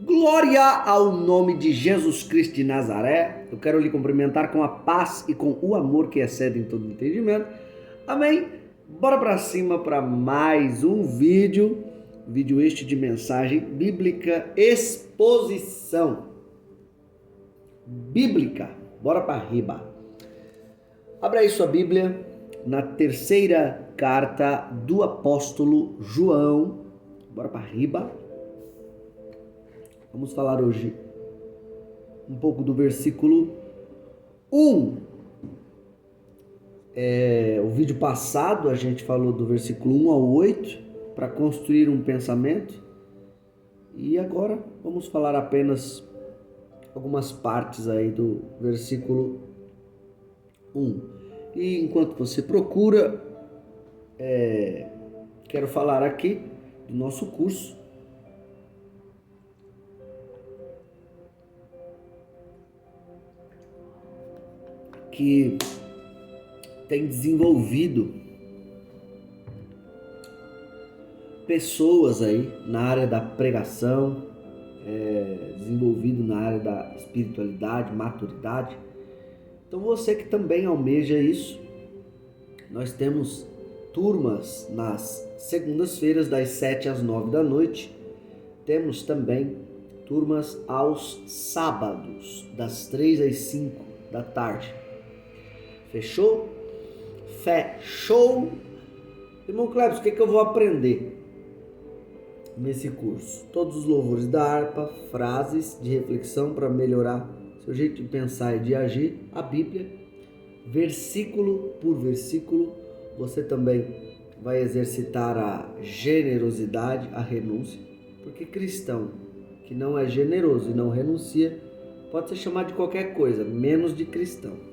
Glória ao nome de Jesus Cristo de Nazaré. Eu quero lhe cumprimentar com a paz e com o amor que excede em todo entendimento. Amém? Bora para cima para mais um vídeo este de mensagem bíblica, exposição bíblica. Bora para riba. Abre aí sua Bíblia na terceira carta do apóstolo João. Bora para riba. Vamos falar hoje um pouco do versículo 1. O vídeo passado a gente falou do versículo 1 ao 8 para construir um pensamento. E agora vamos falar apenas algumas partes aí do versículo 1. E enquanto você procura, quero falar aqui do nosso curso. Que tem desenvolvido pessoas aí na área da pregação, desenvolvido na área da espiritualidade, maturidade. Então você que também almeja isso, nós temos turmas nas segundas-feiras das 7 às 9 da noite. Temos também turmas aos sábados das 3 às 5 da tarde. Fechou? Fechou? Irmão Cleves, o que eu vou aprender nesse curso? Todos os louvores da harpa, frases de reflexão para melhorar seu jeito de pensar e de agir, a Bíblia, versículo por versículo. Você também vai exercitar a generosidade, a renúncia, porque cristão que não é generoso e não renuncia pode ser chamado de qualquer coisa, menos de cristão.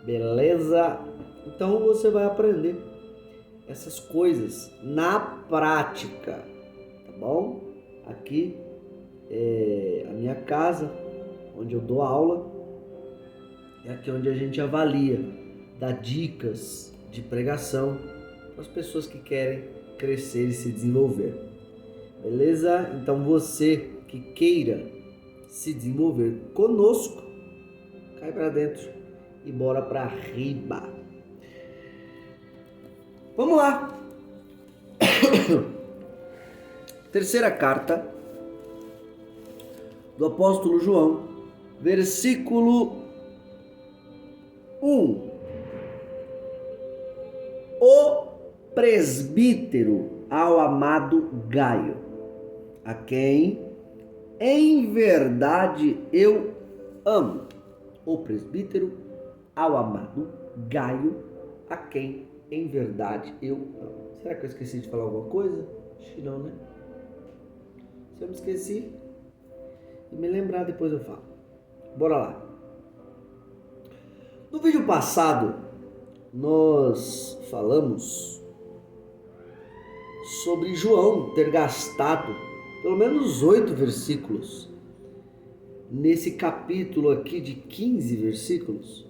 Beleza? Então você vai aprender essas coisas na prática, tá bom? Aqui é a minha casa, onde eu dou aula, é aqui onde a gente avalia, dá dicas de pregação para as pessoas que querem crescer e se desenvolver. Beleza? Então você que queira se desenvolver conosco, cai para dentro e bora pra riba. Vamos lá. Terceira carta do apóstolo João, versículo 1. O presbítero ao amado Gaio, a quem em verdade eu amo. O presbítero ao amado Gaio, a quem em verdade eu amo. Será que eu esqueci de falar alguma coisa? Acho que não, né? Se eu me esqueci e me lembrar, depois eu falo. Bora lá. No vídeo passado, nós falamos sobre João ter gastado pelo menos 8 versículos nesse capítulo aqui de 15 versículos.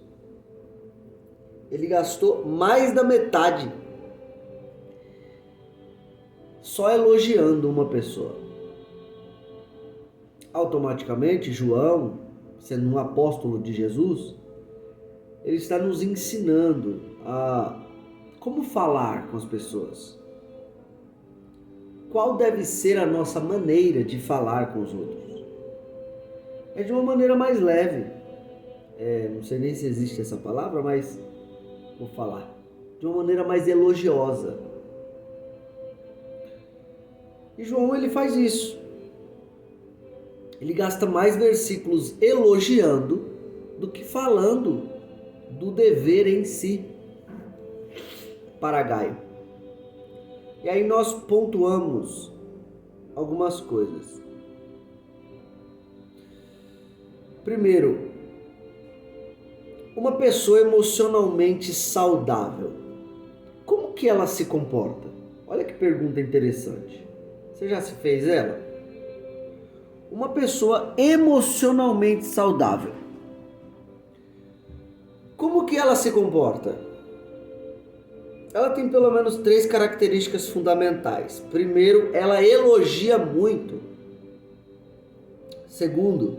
Ele gastou mais da metade só elogiando uma pessoa. Automaticamente, João, sendo um apóstolo de Jesus, ele está nos ensinando a como falar com as pessoas. Qual deve ser a nossa maneira de falar com os outros? É de uma maneira mais leve. Não sei nem se existe essa palavra, mas vou falar. De uma maneira mais elogiosa. E João, ele faz isso. Ele gasta mais versículos elogiando do que falando do dever em si para Gaio. E aí nós pontuamos algumas coisas. Primeiro, uma pessoa emocionalmente saudável, como que ela se comporta? Olha que pergunta interessante. Você já se fez ela? Uma pessoa emocionalmente saudável, como que ela se comporta? Ela tem pelo menos 3 características fundamentais. Primeiro, ela elogia muito. Segundo,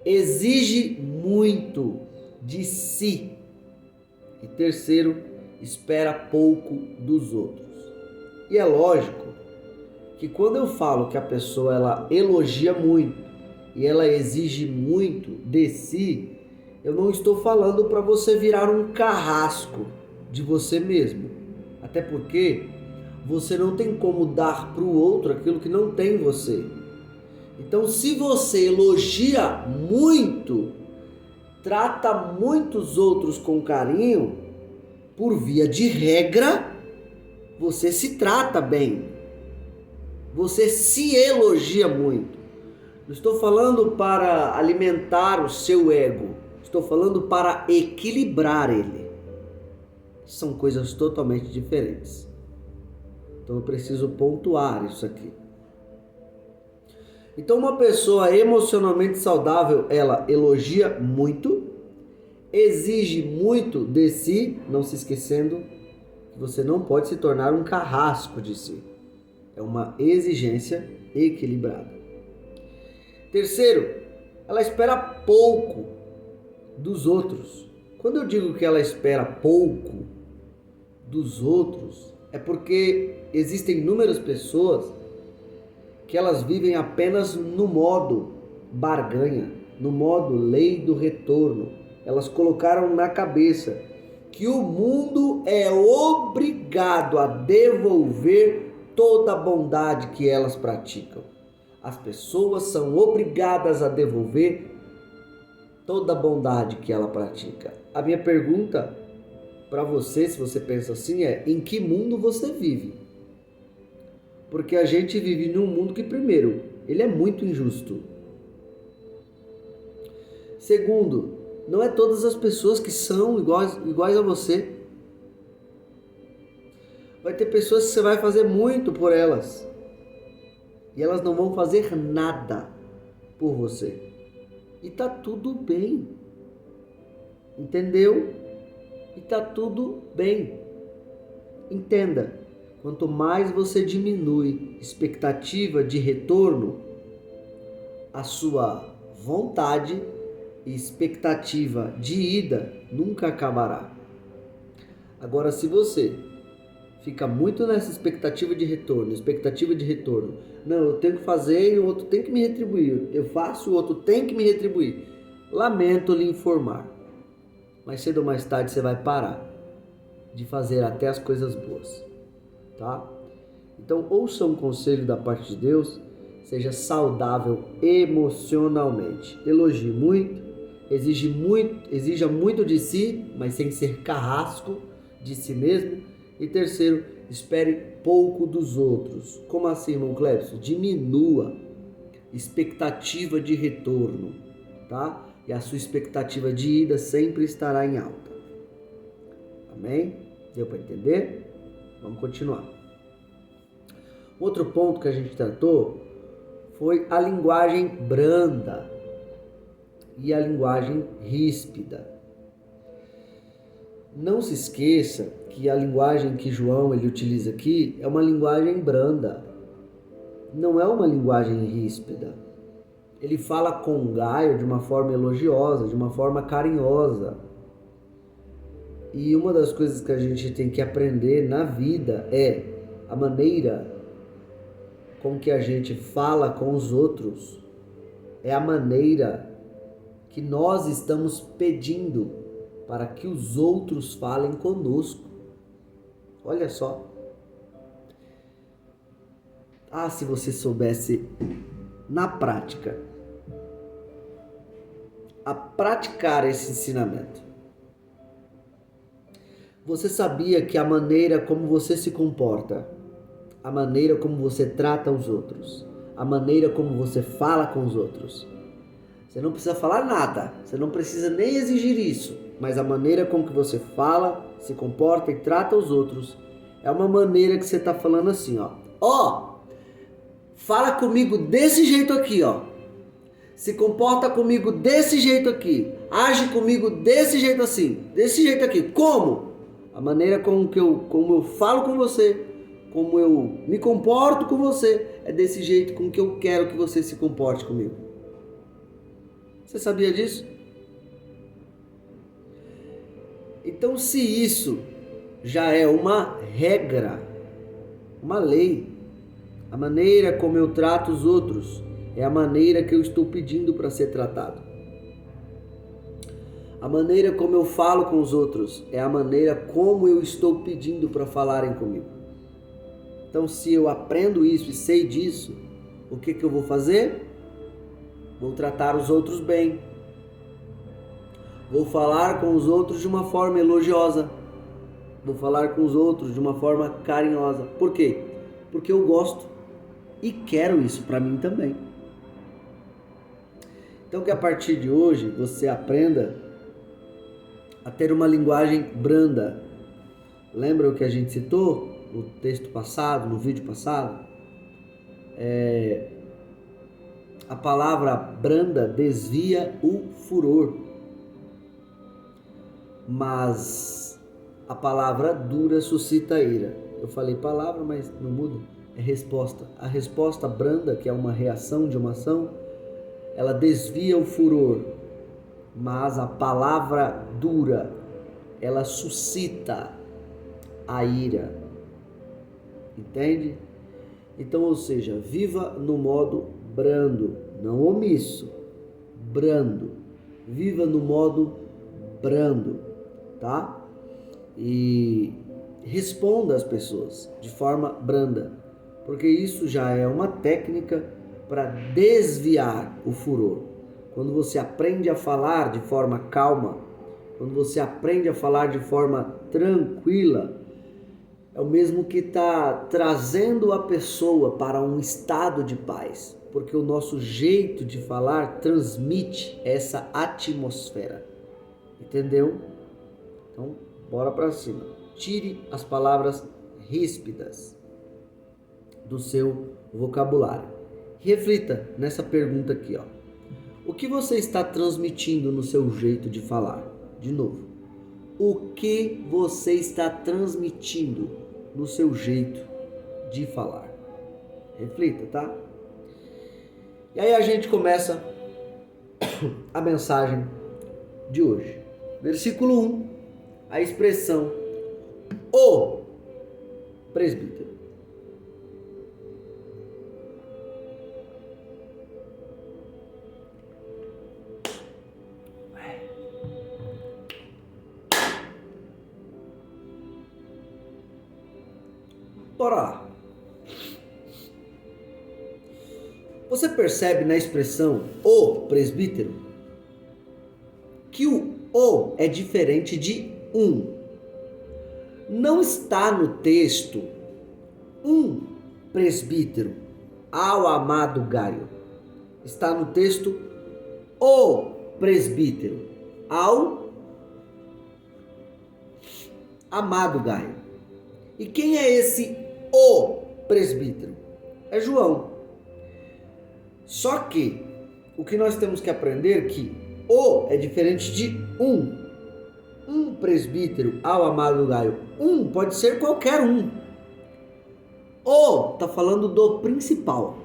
exige muito de si. E terceiro, espera pouco dos outros. E é lógico que quando eu falo que a pessoa ela elogia muito e ela exige muito de si, eu não estou falando para você virar um carrasco de você mesmo. Até porque você não tem como dar para o outro aquilo que não tem em você. Então, se você elogia muito, trata muitos outros com carinho, por via de regra, você se trata bem. Você se elogia muito. Não estou falando para alimentar o seu ego. Estou falando para equilibrar ele. São coisas totalmente diferentes. Então eu preciso pontuar isso aqui. Então uma pessoa emocionalmente saudável, ela elogia muito, exige muito de si, não se esquecendo que você não pode se tornar um carrasco de si. É uma exigência equilibrada. Terceiro, ela espera pouco dos outros. Quando eu digo que ela espera pouco dos outros, é porque existem inúmeras pessoas que elas vivem apenas no modo barganha, no modo lei do retorno. Elas colocaram na cabeça que o mundo é obrigado a devolver toda a bondade que elas praticam. As pessoas são obrigadas a devolver toda a bondade que ela pratica. A minha pergunta para você, se você pensa assim, é: em que mundo você vive? Porque a gente vive num mundo que, primeiro, ele é muito injusto. Segundo, não é todas as pessoas que são iguais a você. Vai ter pessoas que você vai fazer muito por elas e elas não vão fazer nada por você. E tá tudo bem. Entendeu? E tá tudo bem. Entenda, quanto mais você diminui expectativa de retorno, a sua vontade e expectativa de ida nunca acabará. Agora, se você fica muito nessa expectativa de retorno, não, eu tenho que fazer e o outro tem que me retribuir, eu faço, o outro tem que me retribuir. Lamento lhe informar, mais cedo ou mais tarde você vai parar de fazer até as coisas boas, tá? Então, ouça um conselho da parte de Deus, seja saudável emocionalmente, elogie muito, exija muito de si, mas sem ser carrasco de si mesmo. E terceiro, espere pouco dos outros. Como assim, irmão Clébson? Diminua expectativa de retorno, tá? E a sua expectativa de ida sempre estará em alta. Amém? Deu para entender? Vamos continuar. Outro ponto que a gente tratou foi a linguagem branda e a linguagem ríspida. Não se esqueça que a linguagem que João ele utiliza aqui é uma linguagem branda, não é uma linguagem ríspida. Ele fala com Gaio de uma forma elogiosa, de uma forma carinhosa. E uma das coisas que a gente tem que aprender na vida é a maneira com que a gente fala com os outros, é a maneira que nós estamos pedindo para que os outros falem conosco. Olha só. Ah, se você soubesse na prática a praticar esse ensinamento. Você sabia que a maneira como você se comporta, a maneira como você trata os outros, a maneira como você fala com os outros, você não precisa falar nada, você não precisa nem exigir isso, mas a maneira com que você fala, se comporta e trata os outros é uma maneira que você está falando assim, ó, fala comigo desse jeito aqui, ó, se comporta comigo desse jeito aqui, age comigo desse jeito assim, desse jeito aqui. Como? A maneira como eu falo com você, como eu me comporto com você, é desse jeito com que eu quero que você se comporte comigo. Você sabia disso? Então, se isso já é uma regra, uma lei, a maneira como eu trato os outros é a maneira que eu estou pedindo para ser tratado. A maneira como eu falo com os outros é a maneira como eu estou pedindo para falarem comigo. Então, se eu aprendo isso e sei disso, o que eu vou fazer? Vou tratar os outros bem. Vou falar com os outros de uma forma elogiosa. Vou falar com os outros de uma forma carinhosa. Por quê? Porque eu gosto e quero isso para mim também. Então, que a partir de hoje você aprenda a ter uma linguagem branda. Lembra o que a gente citou no texto passado, no vídeo passado? A palavra branda desvia o furor, mas a palavra dura suscita ira. Eu falei palavra, mas não muda, é resposta. A resposta branda, que é uma reação de uma ação, ela desvia o furor, mas a palavra dura, ela suscita a ira. Entende? Então, ou seja, viva no modo brando, não omisso, brando. Viva no modo brando, tá? E responda às pessoas de forma branda, porque isso já é uma técnica para desviar o furor. Quando você aprende a falar de forma calma, quando você aprende a falar de forma tranquila, é o mesmo que está trazendo a pessoa para um estado de paz, porque o nosso jeito de falar transmite essa atmosfera. Entendeu? Então, bora para cima. Tire as palavras ríspidas do seu vocabulário. Reflita nessa pergunta aqui, ó. O que você está transmitindo no seu jeito de falar? De novo. O que você está transmitindo no seu jeito de falar? Reflita, tá? E aí a gente começa a mensagem de hoje. Versículo 1, a expressão o presbítero. Bora lá. Você percebe na expressão o presbítero que o é diferente de um. Não está no texto um presbítero ao amado Gaio. Está no texto o presbítero ao amado Gaio. E quem é esse o presbítero? É João. Só que o que nós temos que aprender é que o é diferente de um. Um presbítero ao amado Gaio. Um pode ser qualquer um. O está falando do principal.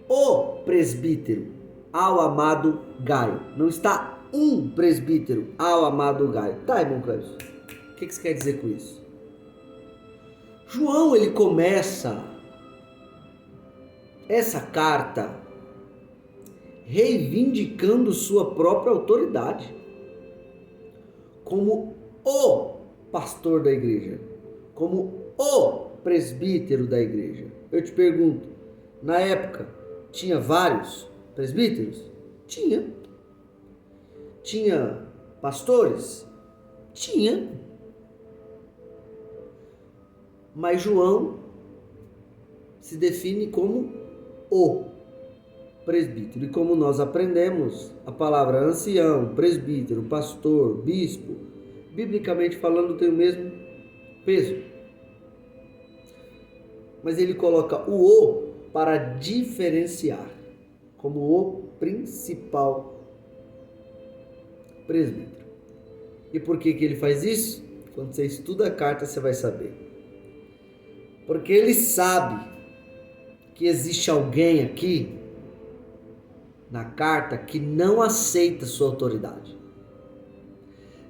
O presbítero ao amado Gaio. Não está um presbítero ao amado Gaio. Tá, irmão Cleves? O que você quer dizer com isso? João, ele começa essa carta reivindicando sua própria autoridade como o pastor da igreja, como o presbítero da igreja. Eu te pergunto, na época tinha vários presbíteros? Tinha. Tinha pastores? Tinha. Mas João se define como o presbítero. E como nós aprendemos, a palavra ancião, presbítero, pastor, bispo, biblicamente falando, tem o mesmo peso. Mas ele coloca o para diferenciar como o principal presbítero. E por que ele faz isso? Quando você estuda a carta, você vai saber. Porque ele sabe que existe alguém aqui na carta que não aceita sua autoridade,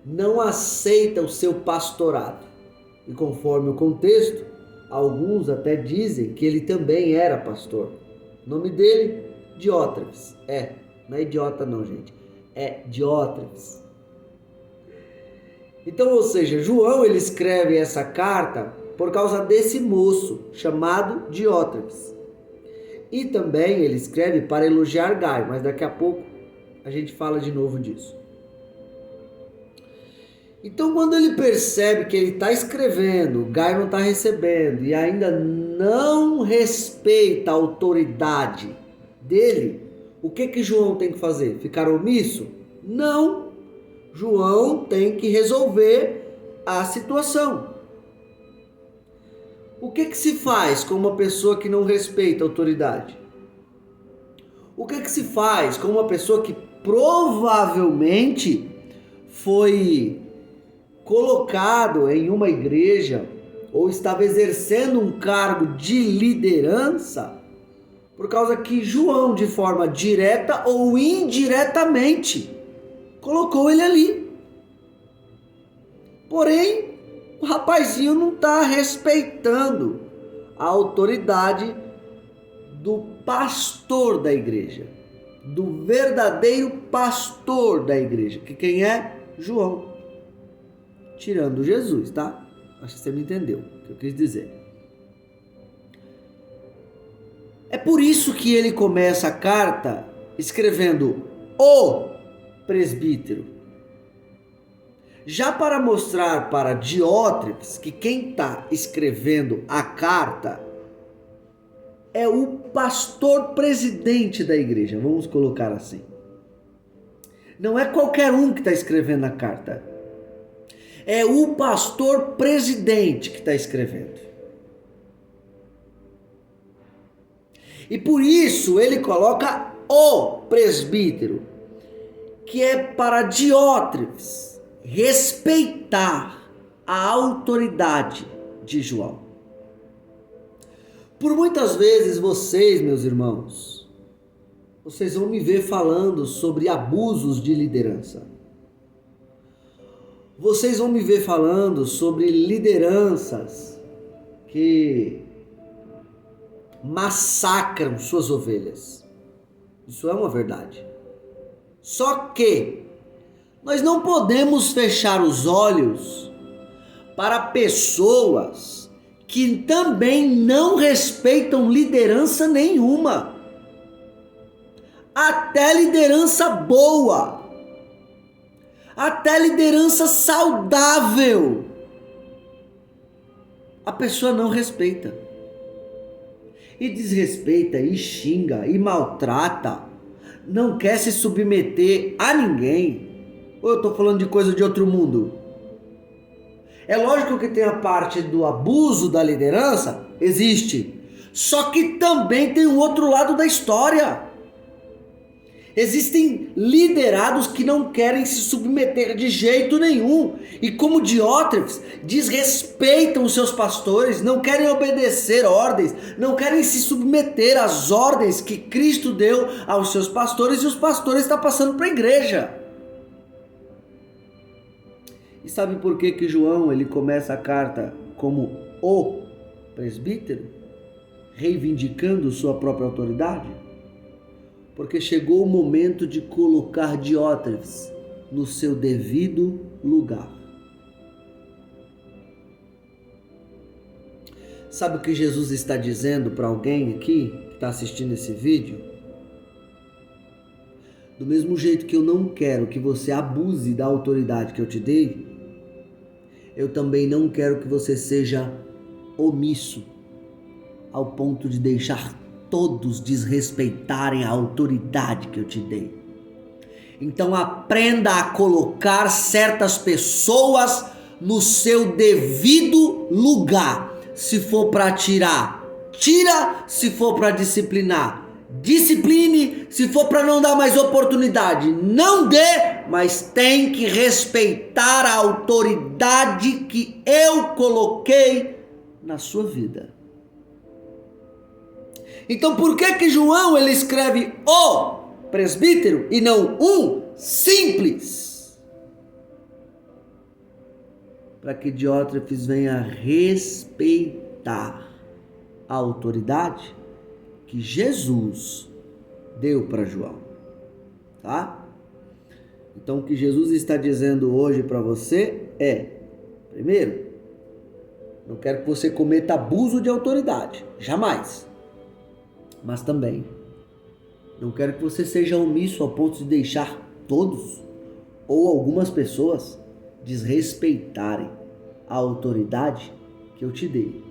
não aceita o seu pastorado. E conforme o contexto, alguns até dizem que ele também era pastor. O nome dele, Diótrefes. Não é idiota não, gente. É Diótrefes. Então, ou seja, João ele escreve essa carta por causa desse moço chamado Diótrefes. E também ele escreve para elogiar Gaio, mas daqui a pouco a gente fala de novo disso. Então, quando ele percebe que ele está escrevendo, Gaio não está recebendo e ainda não respeita a autoridade dele, o que João tem que fazer? Ficar omisso? Não. João tem que resolver a situação. O que se faz com uma pessoa que não respeita a autoridade? O que se faz com uma pessoa que provavelmente foi colocado em uma igreja ou estava exercendo um cargo de liderança por causa que João, de forma direta ou indiretamente, colocou ele ali? Porém, o rapazinho não está respeitando a autoridade do pastor da igreja, do verdadeiro pastor da igreja, que quem é? João. Tirando Jesus, tá? Acho que você me entendeu o que eu quis dizer. É por isso que ele começa a carta escrevendo o presbítero. Já para mostrar para Diótrefes que quem está escrevendo a carta é o pastor presidente da igreja, vamos colocar assim. Não é qualquer um que está escrevendo a carta. É o pastor presidente que está escrevendo. E por isso ele coloca o presbítero, que é para Diótrefes respeitar a autoridade de João. Por muitas vezes vocês, meus irmãos, vocês vão me ver falando sobre abusos de liderança. Vocês vão me ver falando sobre lideranças que massacram suas ovelhas. Isso é uma verdade. Só que nós não podemos fechar os olhos para pessoas que também não respeitam liderança nenhuma. Até liderança boa. Até liderança saudável. A pessoa não respeita. E desrespeita, e xinga, e maltrata. Não quer se submeter a ninguém. Ou eu estou falando de coisa de outro mundo? É lógico que tem a parte do abuso da liderança, existe. Só que também tem um outro lado da história. Existem liderados que não querem se submeter de jeito nenhum. E como Diótrefes, desrespeitam os seus pastores, não querem obedecer ordens, não querem se submeter às ordens que Cristo deu aos seus pastores, e os pastores estão passando para a igreja. E sabe por que João ele começa a carta como o presbítero, reivindicando sua própria autoridade? Porque chegou o momento de colocar Diótrefes no seu devido lugar. Sabe o que Jesus está dizendo para alguém aqui que está assistindo esse vídeo? Do mesmo jeito que eu não quero que você abuse da autoridade que eu te dei, eu também não quero que você seja omisso ao ponto de deixar todos desrespeitarem a autoridade que eu te dei. Então aprenda a colocar certas pessoas no seu devido lugar. Se for para tirar, tira. Se for para disciplinar, discipline. Se for para não dar mais oportunidade, não dê. Mas tem que respeitar a autoridade que eu coloquei na sua vida. Então por que João ele escreve o presbítero e não um simples. Para que Diótrefes venha respeitar a autoridade que Jesus deu para João, tá? Então o que Jesus está dizendo hoje para você é, primeiro, não quero que você cometa abuso de autoridade, jamais. Mas também, não quero que você seja omisso ao ponto de deixar todos ou algumas pessoas desrespeitarem a autoridade que eu te dei.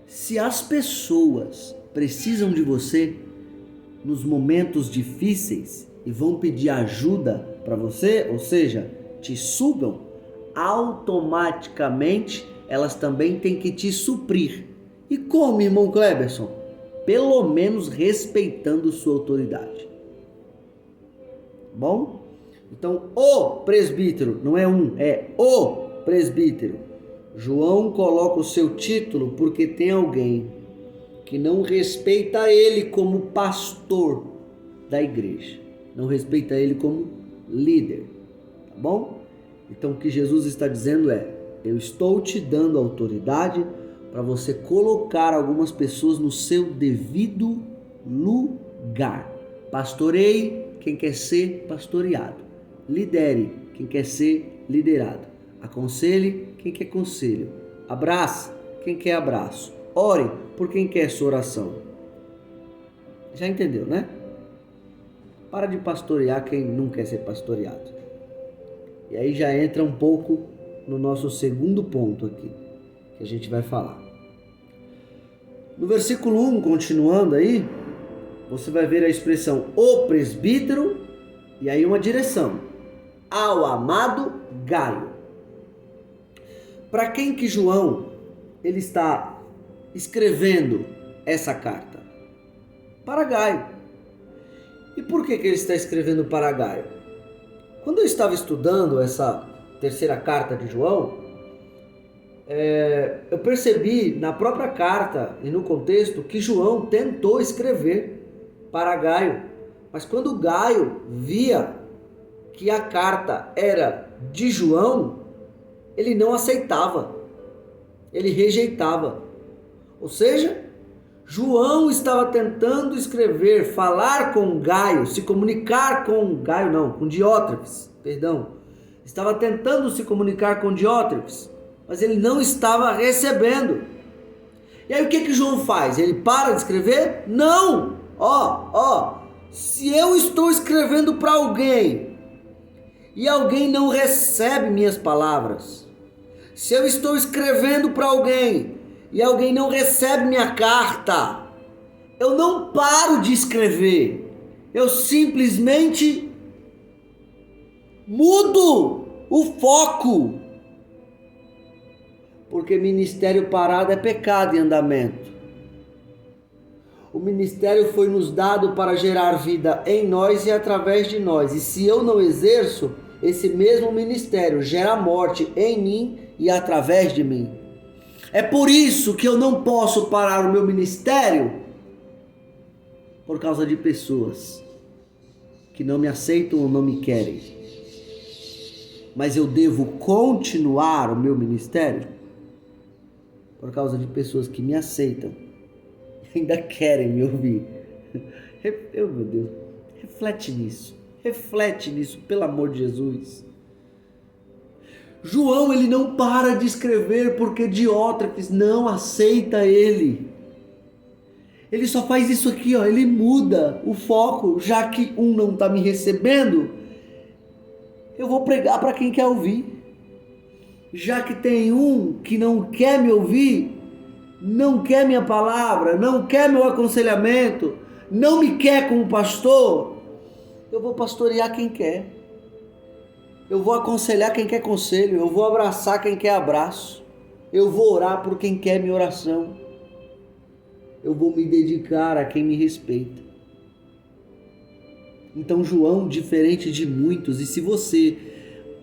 Se as pessoas precisam de você nos momentos difíceis e vão pedir ajuda para você, ou seja, te sugam, automaticamente elas também têm que te suprir. E como, irmão Cleberson? Pelo menos respeitando sua autoridade. Bom? Então, o presbítero, não é um, é o presbítero. João coloca o seu título porque tem alguém que não respeita ele como pastor da igreja. Não respeita ele como líder. Tá bom? Então, o que Jesus está dizendo é: eu estou te dando autoridade para você colocar algumas pessoas no seu devido lugar. Pastoreie quem quer ser pastoreado. Lidere quem quer ser liderado. Aconselhe quem quer conselho. Abrace quem quer abraço. Ore por quem quer sua oração. Já entendeu, né? Para de pastorear quem não quer ser pastoreado. E aí já entra um pouco no nosso segundo ponto aqui, que a gente vai falar. No versículo 1, continuando aí, você vai ver a expressão o presbítero e aí uma direção: ao amado Gaio. Para quem que João ele está escrevendo essa carta? Para Gaio. E por que ele está escrevendo para Gaio? Quando eu estava estudando essa terceira carta de João, eu percebi na própria carta e no contexto que João tentou escrever para Gaio, mas quando Gaio via que a carta era de João, ele não aceitava, ele rejeitava. Ou seja, João estava tentando escrever, falar com Gaio, se comunicar com Gaio, não, com Diótrefes, perdão. Estava tentando se comunicar com Diótrefes, mas ele não estava recebendo. E aí o que João faz? Ele para de escrever? Não! Se eu estou escrevendo para alguém e alguém não recebe minhas palavras, se eu estou escrevendo para alguém e alguém não recebe minha carta, eu não paro de escrever, eu simplesmente mudo o foco, porque ministério parado é pecado em andamento. O ministério foi nos dado para gerar vida em nós e através de nós, e se eu não exerço, esse mesmo ministério gera morte em mim e através de mim. É por isso que eu não posso parar o meu ministério por causa de pessoas que não me aceitam ou não me querem. Mas eu devo continuar o meu ministério por causa de pessoas que me aceitam e ainda querem me ouvir. Meu Deus, reflete nisso, pelo amor de Jesus. João, ele não para de escrever porque Diótrefes não aceita ele. Ele só faz isso aqui, ele muda o foco, já que um não está me recebendo, eu vou pregar para quem quer ouvir. Já que tem um que não quer me ouvir, não quer minha palavra, não quer meu aconselhamento, não me quer como pastor, eu vou pastorear quem quer. Eu vou aconselhar quem quer conselho, eu vou abraçar quem quer abraço, eu vou orar por quem quer minha oração, eu vou me dedicar a quem me respeita. Então João, diferente de muitos, e se você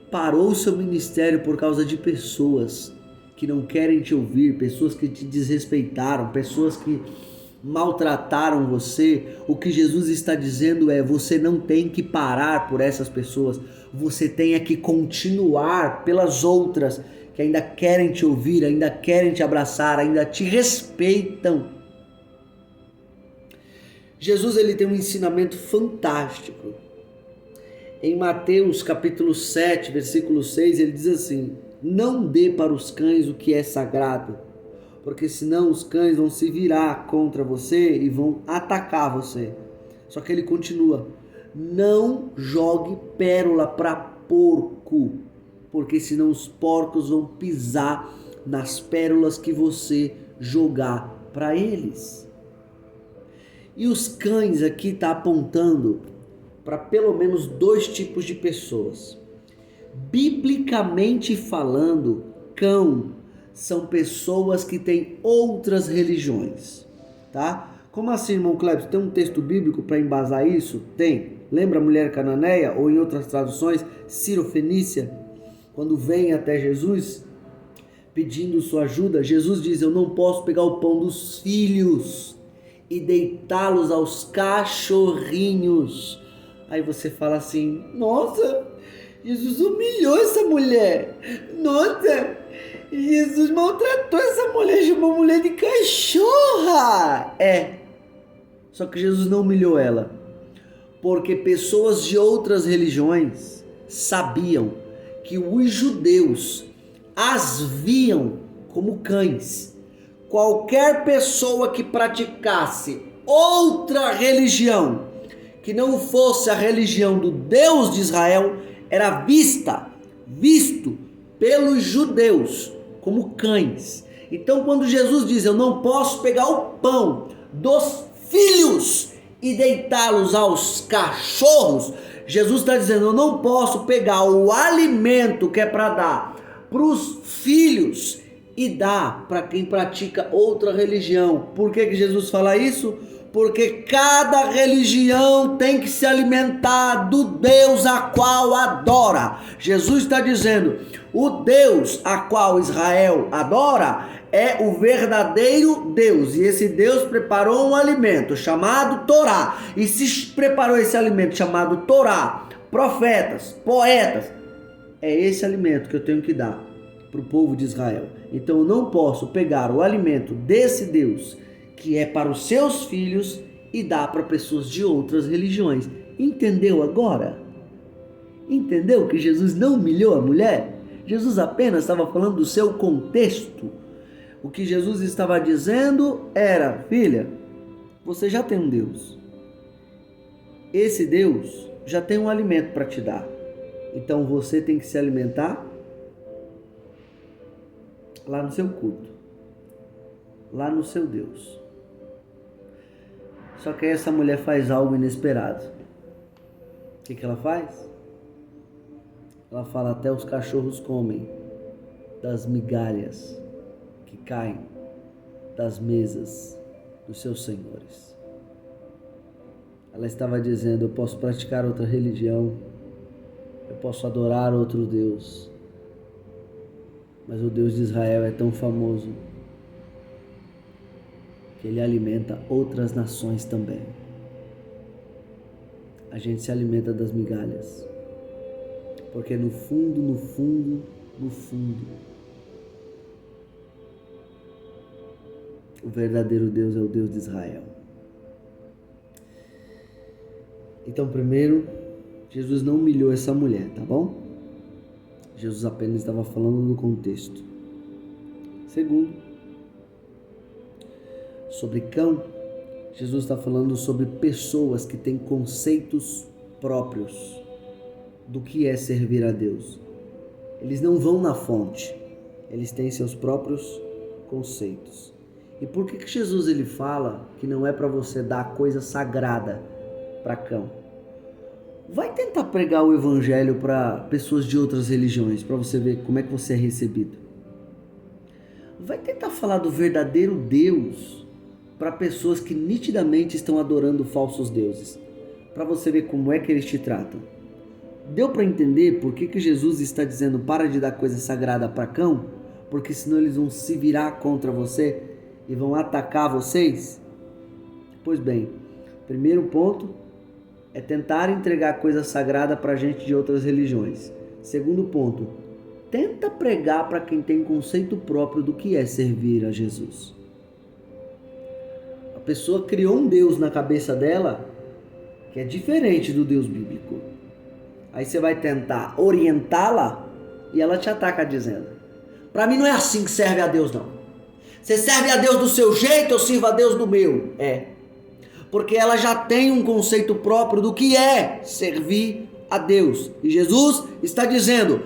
parou o seu ministério por causa de pessoas que não querem te ouvir, pessoas que te desrespeitaram, pessoas que maltrataram você, o que Jesus está dizendo é: você não tem que parar por essas pessoas, você tem que continuar pelas outras que ainda querem te ouvir, ainda querem te abraçar, ainda te respeitam. Jesus ele tem um ensinamento fantástico. Em Mateus capítulo 7, versículo 6, ele diz assim: não dê para os cães o que é sagrado, porque senão os cães vão se virar contra você e vão atacar você. Só que ele continua: não jogue pérola para porco, porque senão os porcos vão pisar nas pérolas que você jogar para eles. E os cães aqui está apontando para pelo menos 2 tipos de pessoas. Biblicamente falando, cão são pessoas que têm outras religiões, tá? Como assim, irmão Cleber? Tem um texto bíblico para embasar isso? Tem. Lembra a mulher cananeia, ou em outras traduções, Ciro-fenícia, quando vem até Jesus pedindo sua ajuda, Jesus diz: eu não posso pegar o pão dos filhos e deitá-los aos cachorrinhos. Aí você fala assim: nossa, Jesus humilhou essa mulher. Nossa, Jesus maltratou essa mulher, chamou uma mulher de cachorra. Só que Jesus não humilhou ela, porque pessoas de outras religiões sabiam que os judeus as viam como cães. Qualquer pessoa que praticasse outra religião que não fosse a religião do Deus de Israel era visto pelos judeus como cães. Então, quando Jesus diz: eu não posso pegar o pão dos filhos e deitá-los aos cachorros, Jesus está dizendo: eu não posso pegar o alimento que é para dar para os filhos e dar para quem pratica outra religião. Por que Jesus fala isso? Porque cada religião tem que se alimentar do Deus a qual adora. Jesus está dizendo: o Deus a qual Israel adora é o verdadeiro Deus. E esse Deus preparou um alimento chamado Torá. E se preparou esse alimento chamado Torá, profetas, poetas, é esse alimento que eu tenho que dar para o povo de Israel. Então eu não posso pegar o alimento desse Deus que é para os seus filhos e dar para pessoas de outras religiões. Entendeu agora? Entendeu que Jesus não humilhou a mulher? Jesus apenas estava falando do seu contexto. O que Jesus estava dizendo era: filha, você já tem um Deus. Esse Deus já tem um alimento para te dar. Então você tem que se alimentar lá no seu culto, lá no seu Deus. Só que aí essa mulher faz algo inesperado. O que ela faz? Ela fala: até os cachorros comem das migalhas que caem das mesas dos seus senhores. Ela estava dizendo: eu posso praticar outra religião, eu posso adorar outro Deus, mas o Deus de Israel é tão famoso que ele alimenta outras nações também. A gente se alimenta das migalhas, porque no fundo, o verdadeiro Deus é o Deus de Israel. Então, primeiro, Jesus não humilhou essa mulher, tá bom? Jesus apenas estava falando do contexto. Segundo, sobre cão, Jesus está falando sobre pessoas que têm conceitos próprios do que é servir a Deus. Eles não vão na fonte, eles têm seus próprios conceitos. E por que Jesus ele fala que não é para você dar coisa sagrada para cão? Vai tentar pregar o evangelho para pessoas de outras religiões, para você ver como é que você é recebido. Vai tentar falar do verdadeiro Deus para pessoas que nitidamente estão adorando falsos deuses, para você ver como é que eles te tratam. Deu para entender por que Jesus está dizendo: para de dar coisa sagrada para cão? Porque senão eles vão se virar contra você e vão atacar vocês? Pois bem, primeiro ponto é tentar entregar coisa sagrada para gente de outras religiões. Segundo ponto, tenta pregar para quem tem conceito próprio do que é servir a Jesus. A pessoa criou um Deus na cabeça dela que é diferente do Deus bíblico. Aí você vai tentar orientá-la e ela te ataca dizendo: para mim não é assim que serve a Deus, não. Você serve a Deus do seu jeito, eu sirvo a Deus do meu. Porque ela já tem um conceito próprio do que é servir a Deus. E Jesus está dizendo: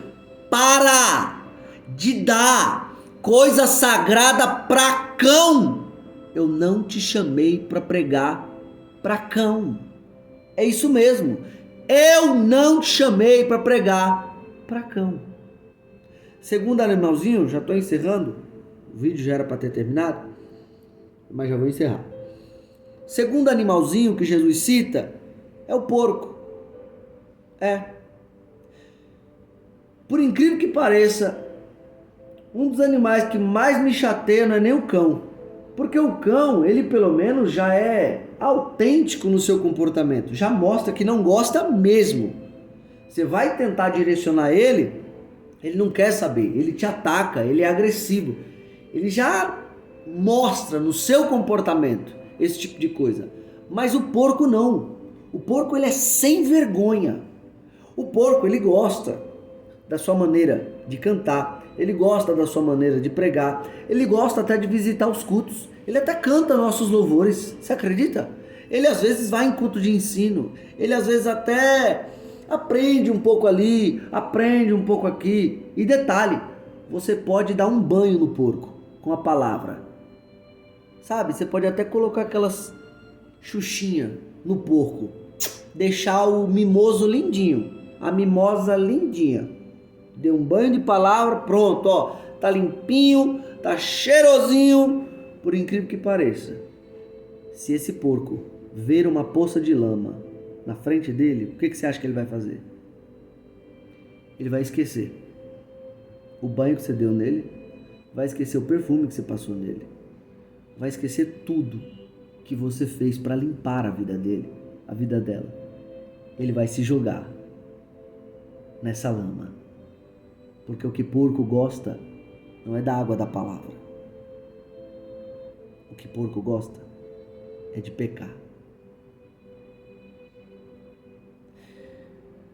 para de dar coisa sagrada para cão. Eu não te chamei para pregar para cão. É isso mesmo. Eu não te chamei para pregar para cão. Segundo animalzinho, já estou encerrando. O vídeo já era para ter terminado, mas já vou encerrar. Segundo animalzinho que Jesus cita é o porco. Por incrível que pareça, um dos animais que mais me chateia não é nem o cão. Porque o cão, ele pelo menos já é autêntico no seu comportamento. Já mostra que não gosta mesmo. Você vai tentar direcionar ele, ele não quer saber. Ele te ataca, ele é agressivo. Ele já mostra no seu comportamento esse tipo de coisa. Mas o porco não. O porco, ele é sem vergonha. O porco, ele gosta da sua maneira de cantar, ele gosta da sua maneira de pregar, ele gosta até de visitar os cultos, ele até canta nossos louvores, você acredita? Ele às vezes vai em culto de ensino, ele às vezes até aprende um pouco ali, aprende um pouco aqui. E detalhe, você pode dar um banho no porco com a palavra, sabe? Você pode até colocar aquelas xuxinhas no porco, deixar o mimoso lindinho, a mimosa lindinha. Deu um banho de palavra, pronto, ó, tá limpinho, tá cheirosinho. Por incrível que pareça, se esse porco ver uma poça de lama na frente dele, o que você acha que ele vai fazer? Ele vai esquecer o banho que você deu nele, vai esquecer o perfume que você passou nele, vai esquecer tudo que você fez para limpar a vida dele, a vida dela. Ele vai se jogar nessa lama. Porque o que porco gosta não é da água da palavra. O que porco gosta é de pecar.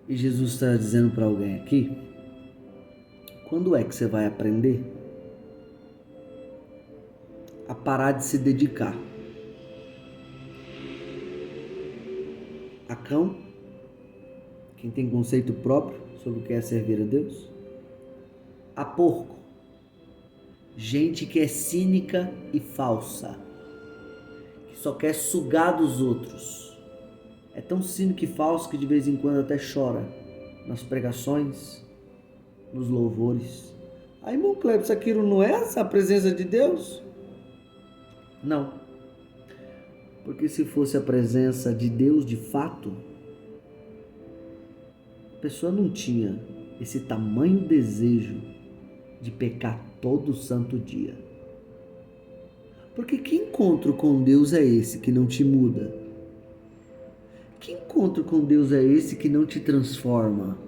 E Jesus está dizendo para alguém aqui: quando é que você vai aprender a parar de se dedicar a cão, quem tem conceito próprio sobre o que é servir a Deus, a porco, gente que é cínica e falsa, que só quer sugar dos outros, é tão cínico e falso que de vez em quando até chora nas pregações, nos louvores. Aí, irmão Cleber, isso aqui não é a presença de Deus? Não, porque se fosse a presença de Deus de fato, a pessoa não tinha esse tamanho desejo de pecar todo santo dia. Porque que encontro com Deus é esse que não te muda? Que encontro com Deus é esse que não te transforma?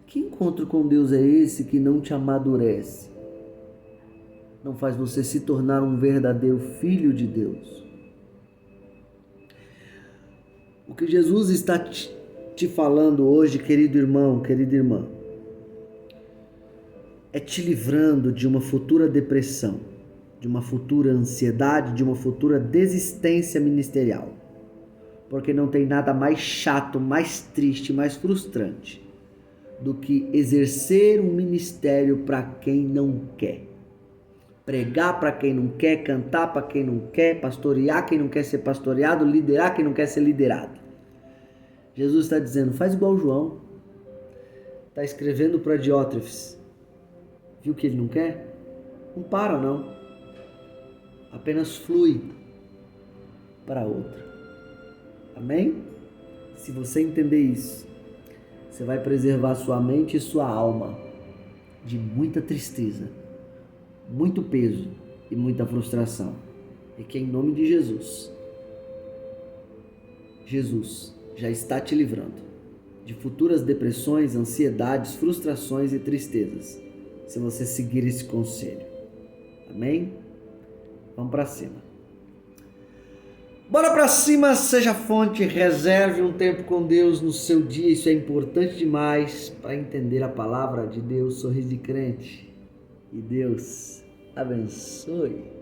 Que encontro com Deus é esse que não te amadurece? Não faz você se tornar um verdadeiro filho de Deus? O que Jesus está te falando hoje, querido irmão, querida irmã, é te livrando de uma futura depressão, de uma futura ansiedade, de uma futura desistência ministerial. Porque não tem nada mais chato, mais triste, mais frustrante do que exercer um ministério para quem não quer. Pregar para quem não quer, cantar para quem não quer, pastorear quem não quer ser pastoreado, liderar quem não quer ser liderado. Jesus está dizendo: faz igual João. Está escrevendo para Diótrefes. Viu que ele não quer? Não para não. Apenas flui para outra. Amém? Se você entender isso, você vai preservar sua mente e sua alma de muita tristeza, muito peso e muita frustração. E que em nome de Jesus Jesus já está te livrando de futuras depressões, ansiedades, frustrações e tristezas, se você seguir esse conselho. Amém? Vamos para cima. Bora para cima, seja fonte, reserve um tempo com Deus no seu dia, isso é importante demais para entender a palavra de Deus. Sorriso de crente. E Deus abençoe.